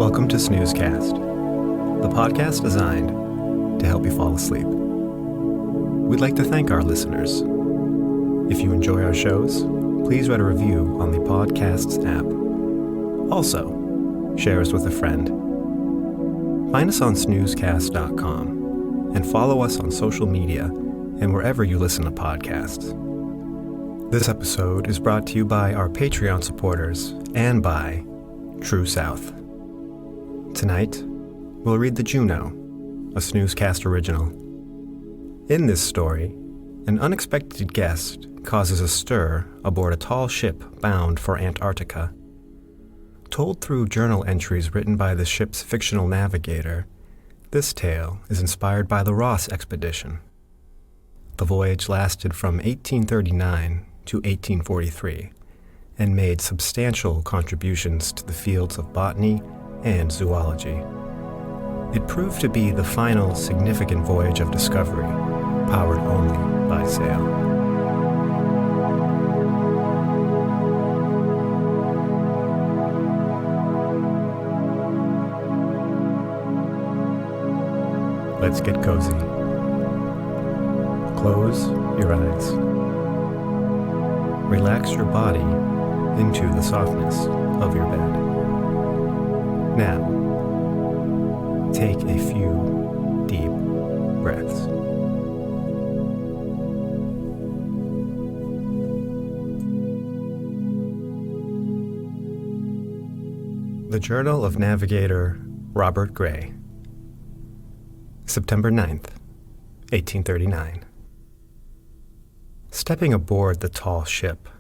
Welcome to Snoozecast, the podcast designed to help you fall asleep. We'd like to thank our listeners. If you enjoy our shows, please write a review on the Podcasts app. Also, share us with a friend. Find us on snoozecast.com and follow us on social media and wherever you listen to podcasts. This episode is brought to you by our Patreon supporters and by True South. Tonight, we'll read the Juno, a Snoozecast original. In this story, an unexpected guest causes a stir aboard a tall ship bound for Antarctica. Told through journal entries written by the ship's fictional navigator, this tale is inspired by the Ross expedition. The voyage lasted from 1839 to 1843 and made substantial contributions to the fields of botany and zoology. It proved to be the final significant voyage of discovery, powered only by sail. Let's get cozy. Close your eyes. Relax your body into the softness of your bed. Now, take a few deep breaths. The Journal of Navigator Robert Gray, September 9th, 1839. Stepping aboard the tall ship,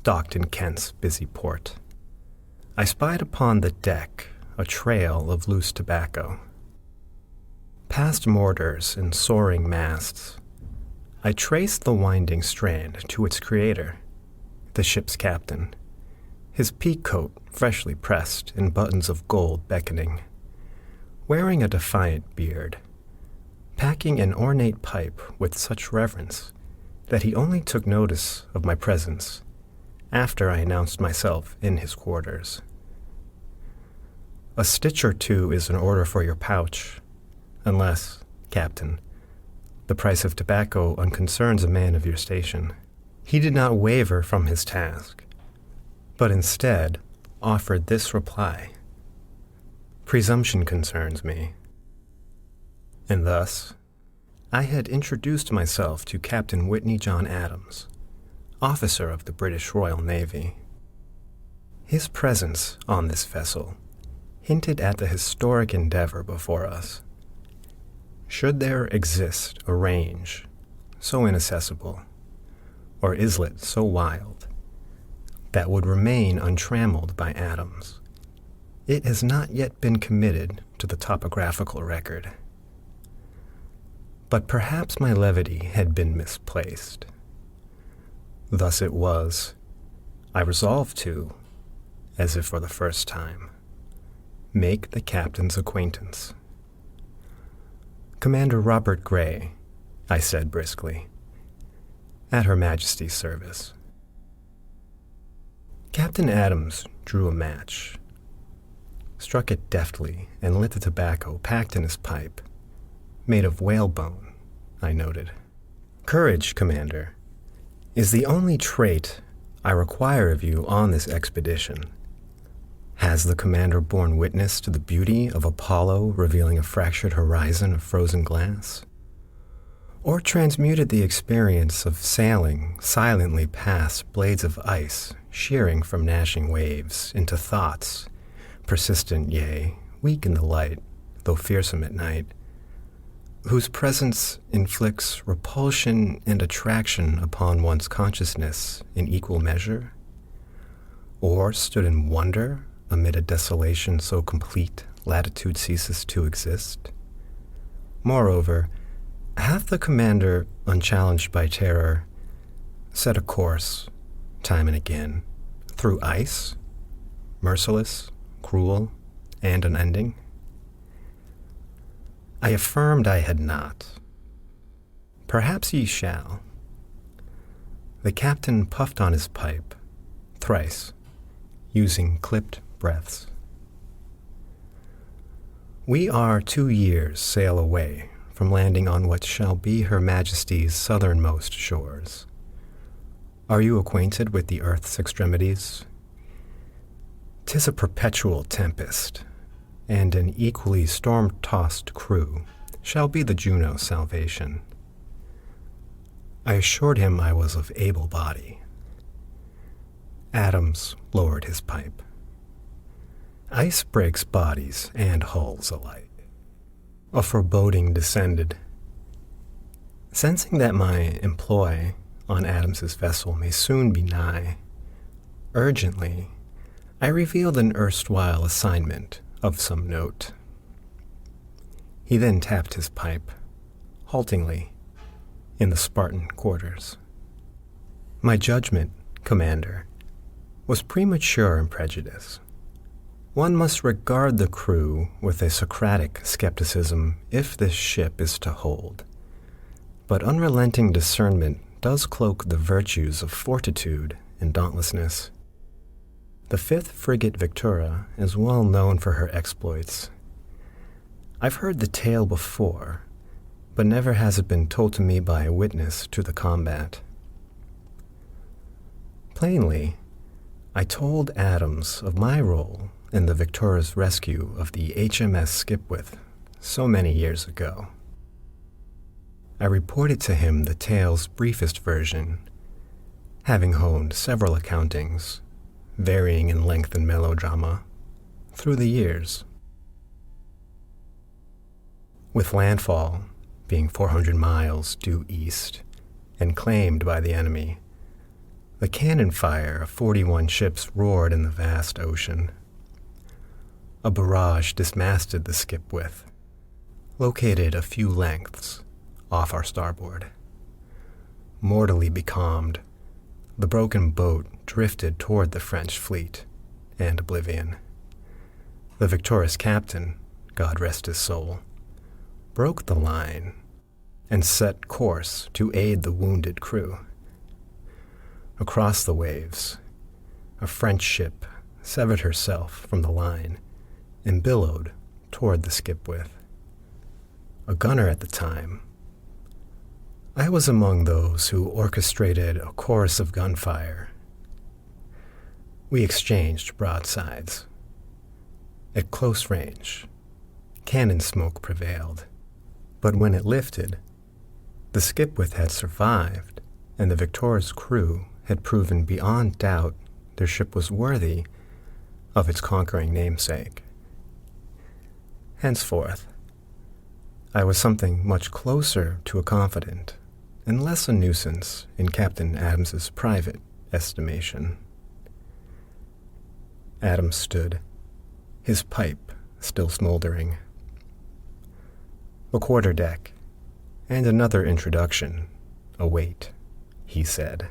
docked in Kent's busy port, I spied upon the deck a trail of loose tobacco. Past mortars and soaring masts, I traced the winding strand to its creator, the ship's captain, his peak coat freshly pressed and buttons of gold beckoning, wearing a defiant beard, packing an ornate pipe with such reverence that he only took notice of my presence after I announced myself in his quarters. A stitch or two is in order for your pouch, unless, Captain, the price of tobacco unconcerns a man of your station. He did not waver from his task, but instead offered this reply: presumption concerns me. And thus, I had introduced myself to Captain Whitney John Adams, officer of the British Royal Navy. His presence on this vessel hinted at the historic endeavor before us. Should there exist a range so inaccessible, or islet so wild, that would remain untrammeled by Adams, it has not yet been committed to the topographical record. But perhaps my levity had been misplaced. Thus it was, I resolved to, as if for the first time, make the captain's acquaintance. Commander Robert Gray, I said briskly, at Her Majesty's service. Captain Adams drew a match, struck it deftly, and lit the tobacco packed in his pipe, made of whalebone, I noted. Courage, Commander, is the only trait I require of you on this expedition. Has the commander borne witness to the beauty of Apollo revealing a fractured horizon of frozen glass? Or transmuted the experience of sailing silently past blades of ice shearing from gnashing waves into thoughts, persistent, yea, weak in the light, though fearsome at night, whose presence inflicts repulsion and attraction upon one's consciousness in equal measure? Or stood in wonder amid a desolation so complete latitude ceases to exist. Moreover, hath the commander, unchallenged by terror, set a course, time and again, through ice, merciless, cruel, and unending? I affirmed I had not. Perhaps ye shall. The captain puffed on his pipe, thrice, using clipped breaths. We are 2 years' sail away from landing on what shall be Her Majesty's southernmost shores. Are you acquainted with the earth's extremities? 'Tis a perpetual tempest, and an equally storm-tossed crew shall be the Juno's salvation. I assured him I was of able body. Adams lowered his pipe. Ice breaks bodies and hulls alike. A foreboding descended. Sensing that my employ on Adams's vessel may soon be nigh, urgently, I revealed an erstwhile assignment of some note. He then tapped his pipe, haltingly, in the Spartan quarters. My judgment, Commander, was premature and prejudiced. One must regard the crew with a Socratic skepticism if this ship is to hold. But unrelenting discernment does cloak the virtues of fortitude and dauntlessness. The 5th frigate Victoria is well known for her exploits. I've heard the tale before, but never has it been told to me by a witness to the combat. Plainly, I told Adams of my role in the Victoria's rescue of the HMS Skipwith so many years ago. I reported to him the tale's briefest version, having honed several accountings, varying in length and melodrama, through the years. With landfall being 400 miles due east and claimed by the enemy, the cannon fire of 41 ships roared in the vast ocean. A barrage dismasted the Skipwith, located a few lengths off our starboard. Mortally becalmed, the broken boat drifted toward the French fleet and oblivion. The victorious captain, God rest his soul, broke the line and set course to aid the wounded crew. Across the waves, a French ship severed herself from the line and billowed toward the Skipwith. A gunner at the time, I was among those who orchestrated a chorus of gunfire. We exchanged broadsides. At close range, cannon smoke prevailed, but when it lifted, the Skipwith had survived, and the Victoria's crew had proven beyond doubt their ship was worthy of its conquering namesake. Henceforth, I was something much closer to a confidant and less a nuisance in Captain Adams's private estimation. Adams stood, his pipe still smoldering. A quarterdeck and another introduction await, he said.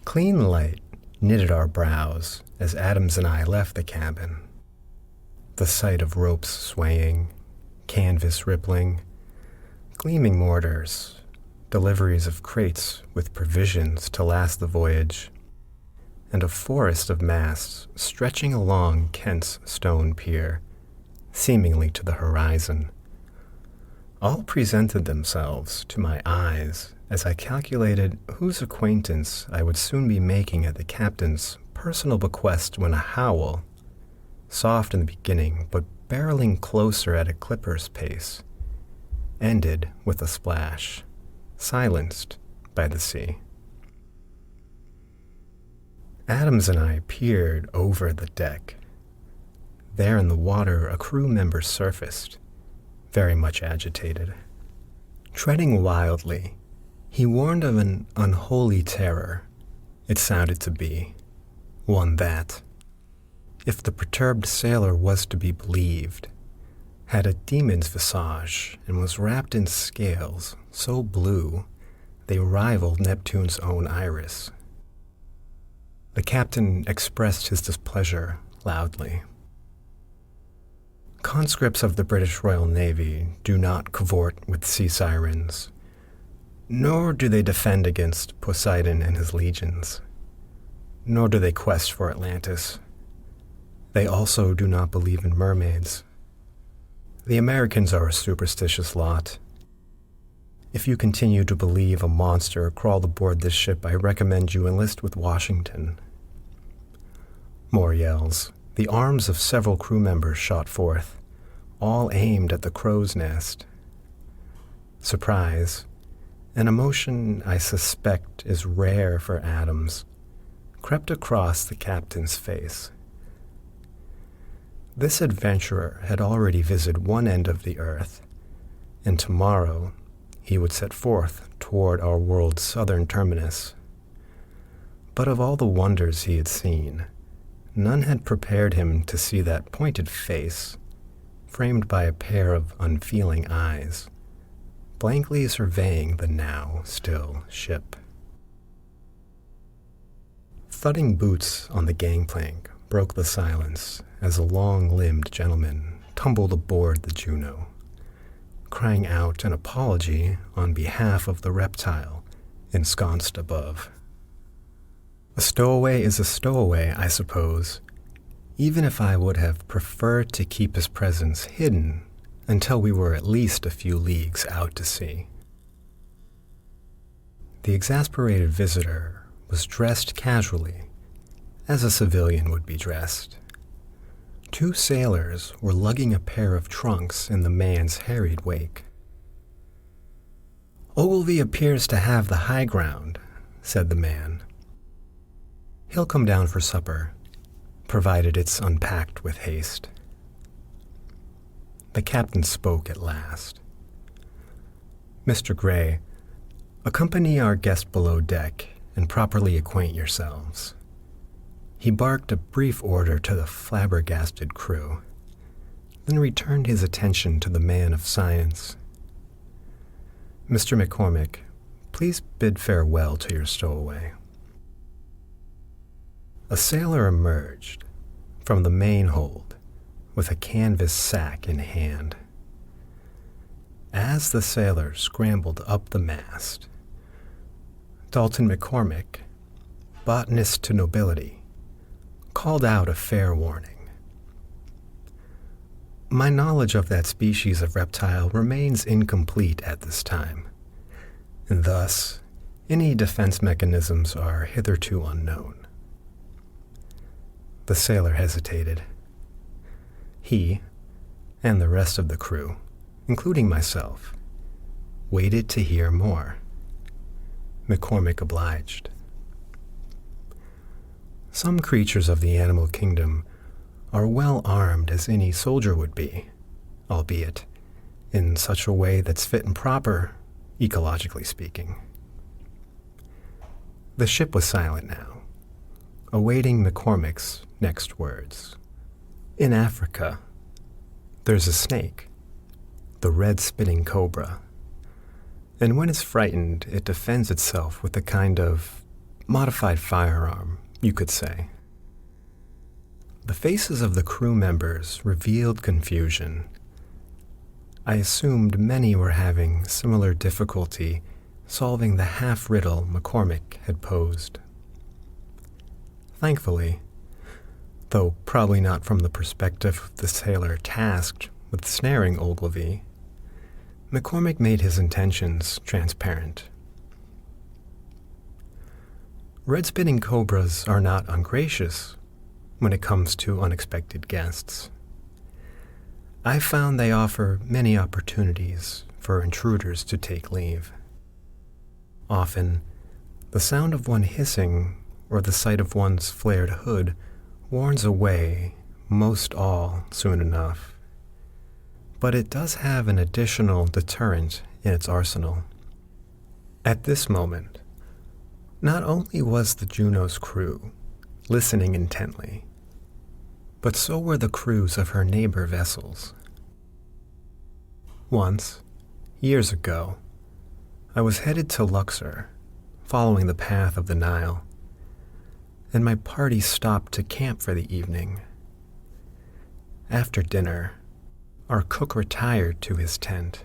Clean light knitted our brows as Adams and I left the cabin. The sight of ropes swaying, canvas rippling, gleaming mortars, deliveries of crates with provisions to last the voyage, and a forest of masts stretching along Kent's stone pier, seemingly to the horizon, all presented themselves to my eyes as I calculated whose acquaintance I would soon be making at the captain's personal bequest when a howl, soft in the beginning but barreling closer at a clipper's pace, ended with a splash, silenced by the sea. Adams and I peered over the deck. There in the water a crew member surfaced, very much agitated. Treading wildly, he warned of an unholy terror, it sounded to be, one that, if the perturbed sailor was to be believed, had a demon's visage and was wrapped in scales so blue they rivaled Neptune's own iris. The captain expressed his displeasure loudly. Conscripts of the British Royal Navy do not cavort with sea sirens, nor do they defend against Poseidon and his legions, nor do they quest for Atlantis. They also do not believe in mermaids. The Americans are a superstitious lot. If you continue to believe a monster crawled aboard this ship, I recommend you enlist with Washington. More yells. The arms of several crew members shot forth, all aimed at the crow's nest. Surprise, an emotion I suspect is rare for Adams, crept across the captain's face. This adventurer had already visited one end of the earth, and tomorrow he would set forth toward our world's southern terminus. But of all the wonders he had seen, none had prepared him to see that pointed face, framed by a pair of unfeeling eyes, blankly surveying the now still ship. Thudding boots on the gangplank broke the silence as a long-limbed gentleman tumbled aboard the Juno, crying out an apology on behalf of the reptile ensconced above. A stowaway is a stowaway, I suppose, even if I would have preferred to keep his presence hidden until we were at least a few leagues out to sea. The exasperated visitor was dressed casually, as a civilian would be dressed. Two sailors were lugging a pair of trunks in the man's harried wake. "Ogilvy appears to have the high ground," said the man. "He'll come down for supper, provided it's unpacked with haste." The captain spoke at last. "Mr. Gray, accompany our guest below deck and properly acquaint yourselves." He barked a brief order to the flabbergasted crew, then returned his attention to the man of science. "Mr. McCormick, please bid farewell to your stowaway." A sailor emerged from the main hold with a canvas sack in hand. As the sailor scrambled up the mast, Dalton McCormick, botanist to nobility, called out a fair warning. My knowledge of that species of reptile remains incomplete at this time, and thus any defense mechanisms are hitherto unknown. The sailor hesitated. He, and the rest of the crew, including myself, waited to hear more. McCormick obliged. Some creatures of the animal kingdom are well armed as any soldier would be, albeit in such a way that's fit and proper, ecologically speaking. The ship was silent now, awaiting McCormick's next words. "In Africa, there's a snake, the red spinning cobra, and when it's frightened, it defends itself with a kind of modified firearm, you could say." The faces of the crew members revealed confusion. I assumed many were having similar difficulty solving the half-riddle McCormick had posed. Thankfully, though probably not from the perspective of the sailor tasked with snaring Ogilvy, McCormick made his intentions transparent. Red-spinning cobras are not ungracious when it comes to unexpected guests. I found they offer many opportunities for intruders to take leave. Often, the sound of one hissing or the sight of one's flared hood warns away most all soon enough. But it does have an additional deterrent in its arsenal. At this moment, not only was the Juno's crew listening intently. But so were the crews of her neighbor vessels. Once, years ago, I was headed to Luxor, following the path of the Nile, and my party stopped to camp for the evening. After dinner, our cook retired to his tent.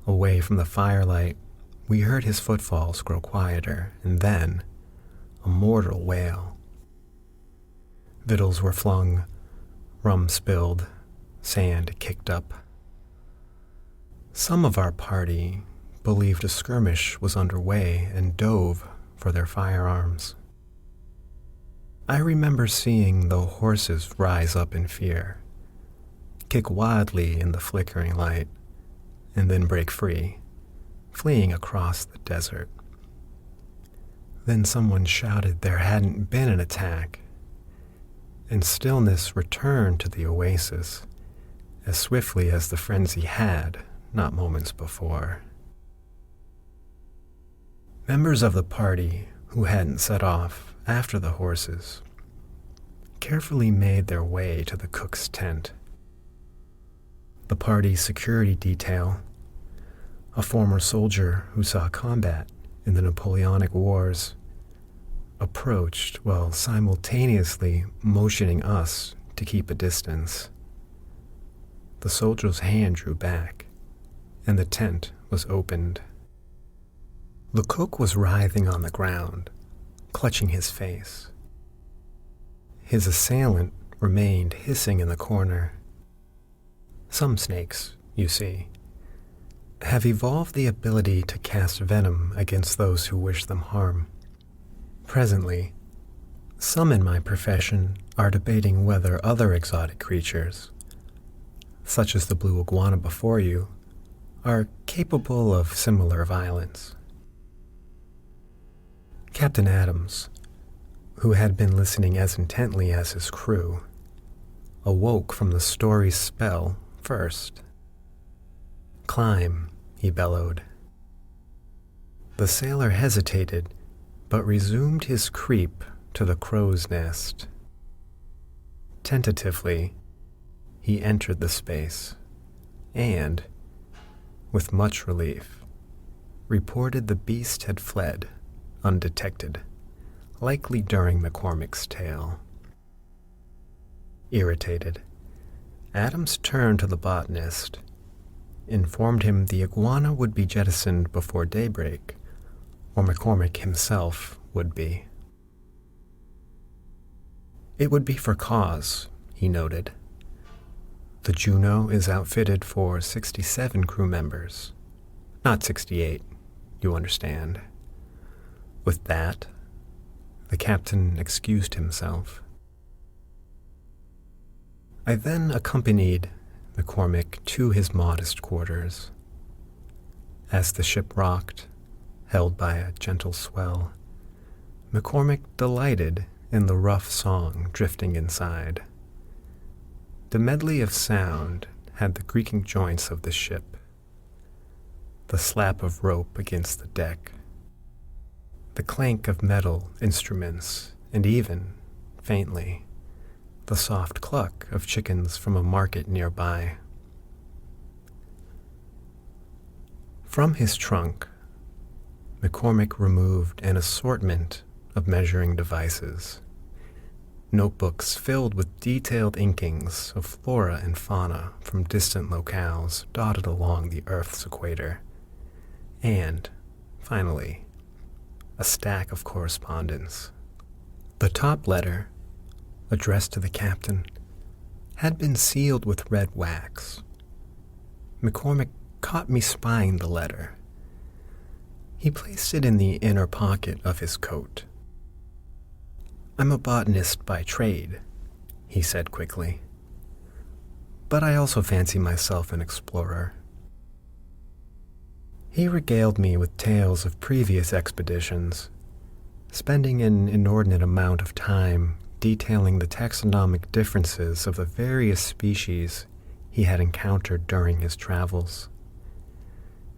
Away from the firelight, we heard his footfalls grow quieter, and then a mortal wail. Victuals were flung, rum spilled, sand kicked up. Some of our party believed a skirmish was underway and dove for their firearms. I remember seeing the horses rise up in fear, kick wildly in the flickering light, and then break free, fleeing across the desert. Then someone shouted there hadn't been an attack, and stillness returned to the oasis as swiftly as the frenzy had not moments before. Members of the party who hadn't set off after the horses carefully made their way to the cook's tent. The party's security detail, a former soldier who saw combat in the Napoleonic Wars, approached while simultaneously motioning us to keep a distance. The soldier's hand drew back, and the tent was opened. The cook was writhing on the ground, clutching his face. His assailant remained hissing in the corner. Some snakes, you see, have evolved the ability to cast venom against those who wish them harm. Presently, some in my profession are debating whether other exotic creatures, such as the blue iguana before you, are capable of similar violence. Captain Adams, who had been listening as intently as his crew, awoke from the story's spell first. "Climb," he bellowed. The sailor hesitated, but resumed his creep to the crow's nest. Tentatively, he entered the space, and, with much relief, reported the beast had fled, undetected, likely during McCormick's tale. Irritated, Adams turned to the botanist, informed him the iguana would be jettisoned before daybreak, or McCormick himself would be. It would be for cause, he noted. The Juno is outfitted for 67 crew members, not 68, you understand. With that, the captain excused himself. I then accompanied McCormick to his modest quarters. As the ship rocked, held by a gentle swell, McCormick delighted in the rough song drifting inside. The medley of sound had the creaking joints of the ship, the slap of rope against the deck, the clank of metal instruments, and even, faintly, the soft cluck of chickens from a market nearby. From his trunk, McCormick removed an assortment of measuring devices, notebooks filled with detailed inkings of flora and fauna from distant locales dotted along the Earth's equator, and, finally, a stack of correspondence. The top letter, addressed to the captain, had been sealed with red wax. McCormick caught me spying the letter. He placed it in the inner pocket of his coat. "I'm a botanist by trade," he said quickly, "but I also fancy myself an explorer." He regaled me with tales of previous expeditions, spending an inordinate amount of time detailing the taxonomic differences of the various species he had encountered during his travels.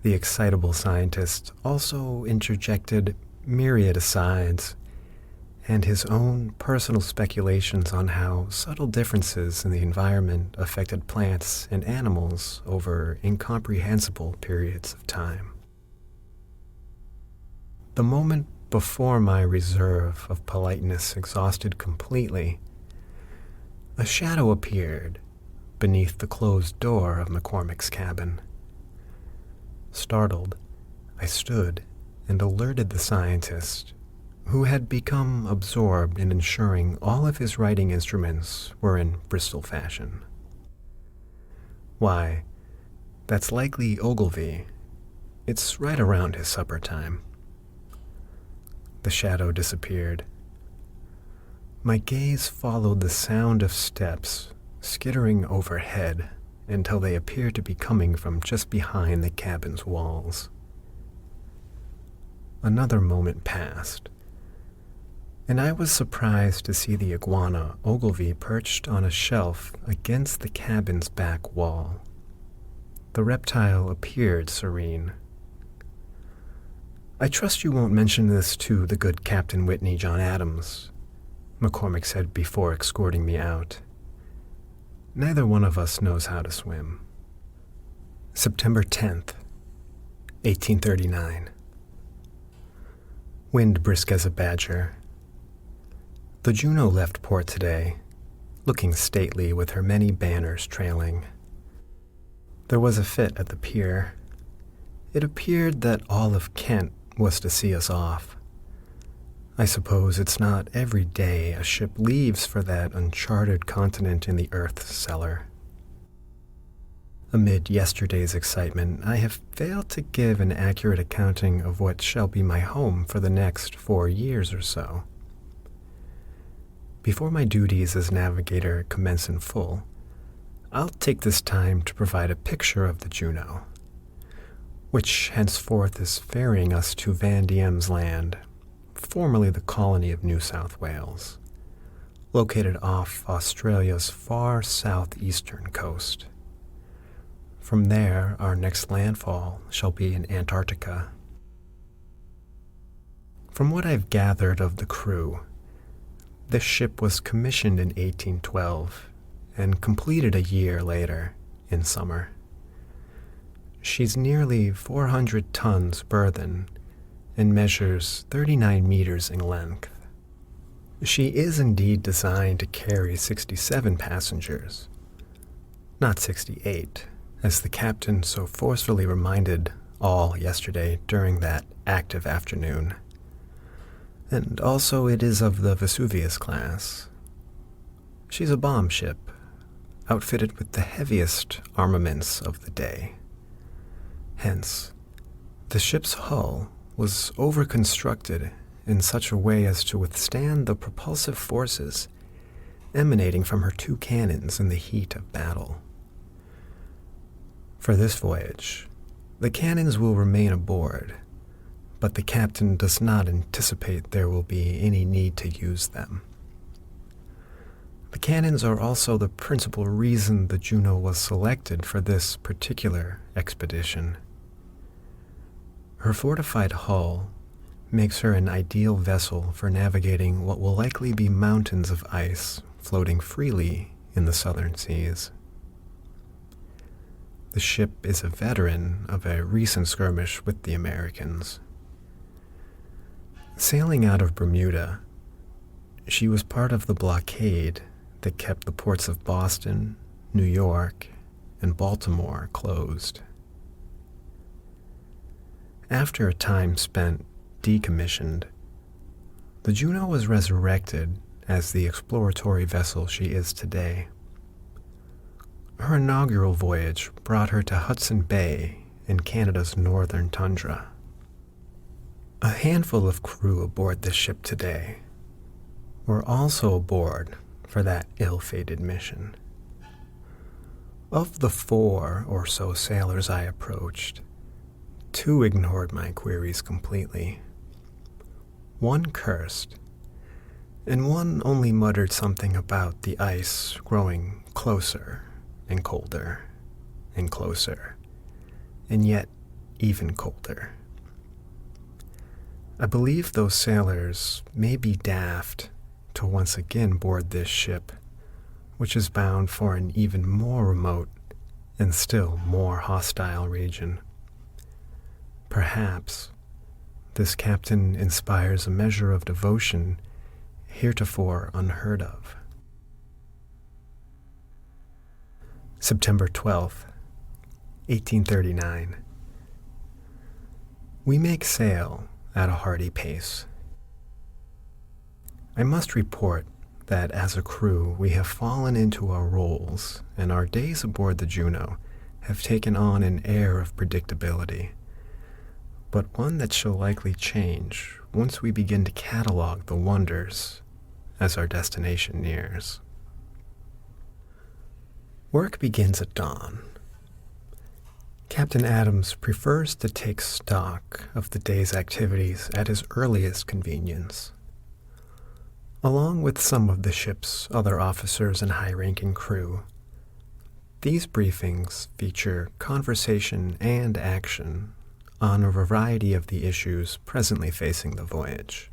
The excitable scientist also interjected myriad asides, and his own personal speculations on how subtle differences in the environment affected plants and animals over incomprehensible periods of time. The moment before my reserve of politeness exhausted completely, a shadow appeared beneath the closed door of McCormick's cabin. Startled, I stood and alerted the scientist, who had become absorbed in ensuring all of his writing instruments were in Bristol fashion. "Why, that's likely Ogilvy. It's right around his supper time." The shadow disappeared. My gaze followed the sound of steps skittering overhead until they appeared to be coming from just behind the cabin's walls. Another moment passed, and I was surprised to see the iguana Ogilvy perched on a shelf against the cabin's back wall. The reptile appeared serene. "I trust you won't mention this to the good Captain Whitney John Adams," McCormick said before escorting me out. "Neither one of us knows how to swim." September 10th, 1839. Wind brisk as a badger. The Juno left port today, looking stately with her many banners trailing. There was a fit at the pier. It appeared that all of Kent was to see us off. I suppose it's not every day a ship leaves for that uncharted continent in the earth's cellar. Amid yesterday's excitement, I have failed to give an accurate accounting of what shall be my home for the next 4 years or so. Before my duties as navigator commence in full, I'll take this time to provide a picture of the Juno, which henceforth is ferrying us to Van Diemen's Land, formerly the colony of New South Wales, located off Australia's far southeastern coast. From there, our next landfall shall be in Antarctica. From what I've gathered of the crew, this ship was commissioned in 1812 and completed a year later, in summer. She's nearly 400 tons burthen and measures 39 meters in length. She is indeed designed to carry 67 passengers, not 68, as the captain so forcefully reminded all yesterday during that active afternoon. And also it is of the Vesuvius class. She's a bomb ship, outfitted with the heaviest armaments of the day. Hence, the ship's hull was overconstructed in such a way as to withstand the propulsive forces emanating from her 2 cannons in the heat of battle. For this voyage, the cannons will remain aboard, but the captain does not anticipate there will be any need to use them. The cannons are also the principal reason the Juno was selected for this particular expedition. Her fortified hull makes her an ideal vessel for navigating what will likely be mountains of ice floating freely in the southern seas. The ship is a veteran of a recent skirmish with the Americans. Sailing out of Bermuda, she was part of the blockade that kept the ports of Boston, New York, and Baltimore closed. After a time spent decommissioned, the Juno was resurrected as the exploratory vessel she is today. Her inaugural voyage brought her to Hudson Bay in Canada's northern tundra. A handful of crew aboard this ship today were also aboard for that ill-fated mission. Of the 4 or so sailors I approached, 2 ignored my queries completely. 1 cursed, and 1 only muttered something about the ice growing closer and colder and closer, and yet even colder. I believe those sailors may be daft to once again board this ship, which is bound for an even more remote and still more hostile region. Perhaps this captain inspires a measure of devotion heretofore unheard of. September 12th, 1839. We make sail at a hearty pace. I must report that as a crew we have fallen into our roles, and our days aboard the Juno have taken on an air of predictability, but one that shall likely change once we begin to catalog the wonders as our destination nears. Work begins at dawn. Captain Adams prefers to take stock of the day's activities at his earliest convenience. Along with some of the ship's other officers and high-ranking crew, these briefings feature conversation and action on a variety of the issues presently facing the voyage.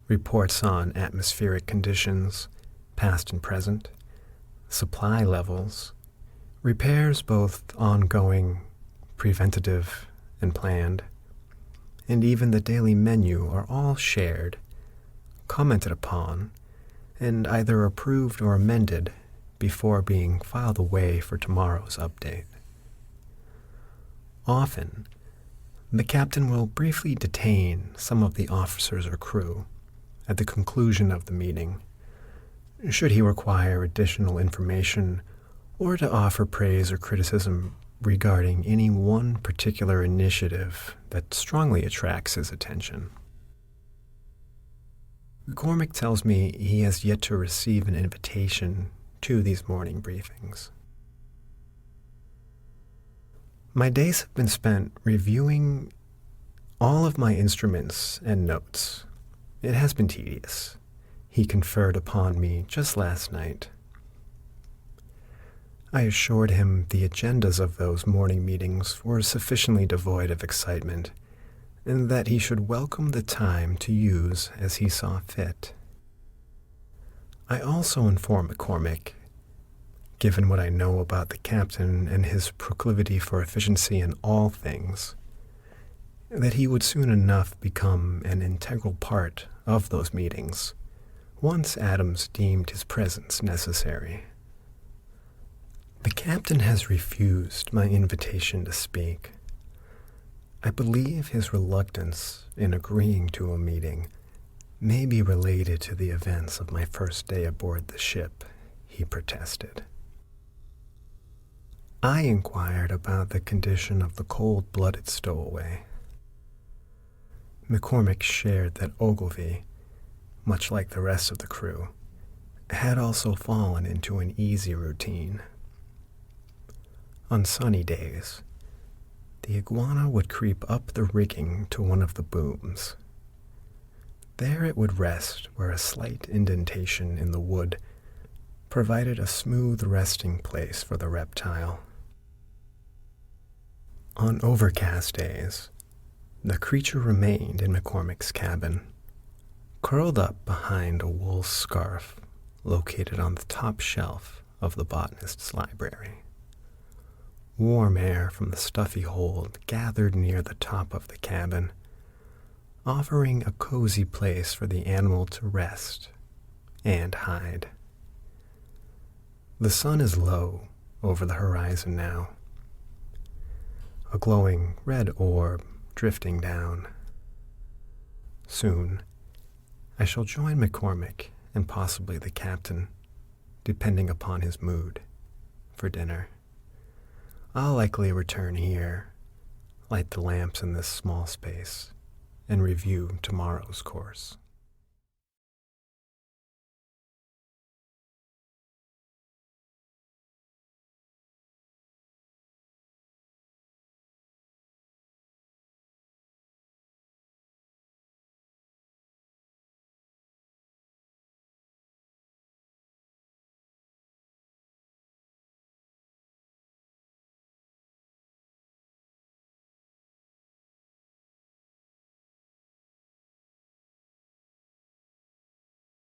Reports on atmospheric conditions, past and present, supply levels, repairs both ongoing, preventative, and planned, and even the daily menu are all shared, commented upon, and either approved or amended before being filed away for tomorrow's update. Often, the captain will briefly detain some of the officers or crew at the conclusion of the meeting, should he require additional information or to offer praise or criticism regarding any one particular initiative that strongly attracts his attention. McCormick tells me he has yet to receive an invitation to these morning briefings. My days have been spent reviewing all of my instruments and notes. It has been tedious. He conferred upon me just last night. I assured him the agendas of those morning meetings were sufficiently devoid of excitement, and that he should welcome the time to use as he saw fit. I also informed McCormick, given what I know about the captain and his proclivity for efficiency in all things, that he would soon enough become an integral part of those meetings, once Adams deemed his presence necessary. The captain has refused my invitation to speak. I believe his reluctance in agreeing to a meeting may be related to the events of my first day aboard the ship, he protested. I inquired about the condition of the cold-blooded stowaway. McCormick shared that Ogilvy, much like the rest of the crew, had also fallen into an easy routine. On sunny days, the iguana would creep up the rigging to one of the booms. There it would rest where a slight indentation in the wood provided a smooth resting place for the reptile. On overcast days, the creature remained in McCormick's cabin, curled up behind a wool scarf located on the top shelf of the botanist's library. Warm air from the stuffy hold gathered near the top of the cabin, offering a cozy place for the animal to rest and hide. The sun is low over the horizon now, a glowing red orb drifting down. Soon, I shall join McCormick and possibly the captain, depending upon his mood, for dinner. I'll likely return here, light the lamps in this small space, and review tomorrow's course.